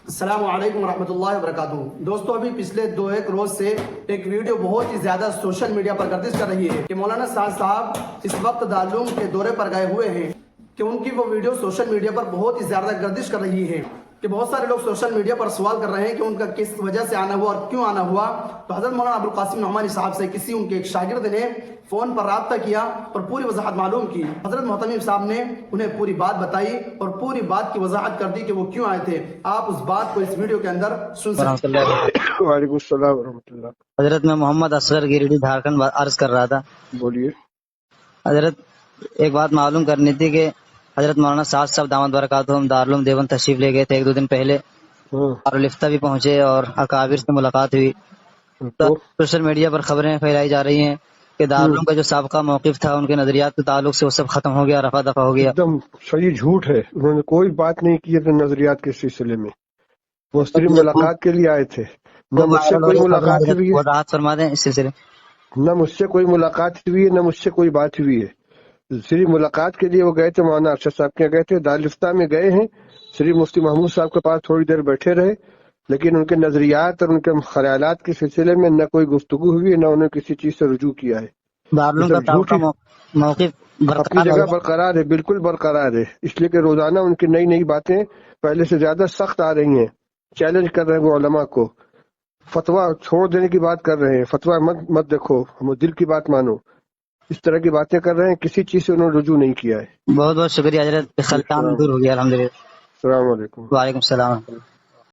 السلام علیکم ورحمۃ اللہ وبرکاتہ۔ دوستو ابھی پچھلے ایک روز سے ایک ویڈیو بہت ہی زیادہ سوشل میڈیا پر گردش کر رہی ہے کہ مولانا سعد صاحب اس وقت دارالعلوم کے دورے پر گئے ہوئے ہیں، کہ ان کی وہ ویڈیو سوشل میڈیا پر بہت ہی زیادہ گردش کر رہی ہے، کہ بہت سارے لوگ سوشل میڈیا پر سوال کر رہے ہیں کہ ان کا کس وجہ سے آنا ہوا اور کیوں آنا ہوا۔ تو حضرت مولانا ابوالقاسم نعمانی صاحب سے کسی ان کے ایک شاگرد نے فون پر رابطہ کیا اور پوری وضاحت معلوم کی۔ حضرت محتمیم صاحب نے انہیں پوری بات بتائی اور پوری بات کی وضاحت کر دی کہ وہ کیوں آئے تھے۔ آپ اس بات کو اس ویڈیو کے اندر سن سکتے ہیں۔ وعلیکم السلام ورحمۃ اللہ۔ حضرت میں محمد اصغر گیریڈی جھارکھنڈ عرض کر رہا تھا۔ بولیے۔ حضرت ایک بات معلوم کرنی تھی کہ حضرت مولانا سعد صاحب دامت برکاتہم دارالعلوم دیوبند تشریف لے گئے تھے 1-2 دن پہلے، دارالفتہ بھی پہنچے اور اکابر سے ملاقات ہوئی۔ تو سوشل میڈیا پر خبریں پھیلائی جا رہی ہیں کہ دارالعلوم کا جو سابقہ موقف تھا ان کے نظریات کے تعلق سے وہ سب ختم ہو گیا، رفع دفع ہو گیا۔ ایک دم صحیح جھوٹ ہے، انہوں نے کوئی بات نہیں کی ہے نظریات کے سلسلے میں، وہ صرف ملاقات کے لیے آئے تھے۔ نہ مجھ سے کوئی ملاقات ہوئی ہے، وضاحت فرما دیں اس سلسلے۔ نہ مجھ سے کوئی ملاقات ہوئی ہے، نہ مجھ سے کوئی بات ہوئی ہے۔ صرف ملاقات کے لیے وہ گئے تھے، مولانا ارشد صاحب کے گئے تھے، دارالفتہ میں گئے ہیں، صرف مفتی محمود صاحب کے پاس تھوڑی دیر بیٹھے رہے، لیکن ان کے نظریات اور ان کے خیالات کے سلسلے میں نہ کوئی گفتگو ہوئی، نہ انہوں نے کسی چیز سے رجوع کیا ہے۔ دارالعلوم کا سابقہ موقف اپنی جگہ برقرار ہے، بالکل برقرار ہے، اس لیے کہ روزانہ ان کی نئی نئی باتیں پہلے سے زیادہ سخت آ رہی ہیں، چیلنج کر رہے ہیں وہ علماء کو، فتویٰ چھوڑ دینے کی بات کر رہے ہیں، فتویٰ مت دیکھو، ہم دل کی بات مانو، اس طرح کی باتیں کر رہے ہیں، کسی چیز سے انہوں نے رجوع نہیں کیا ہے۔ بہت بہت شکریہ حضرت، خلطان دور ہو گیا الحمدللہ۔ السلام علیکم۔ وعلیکم السلام۔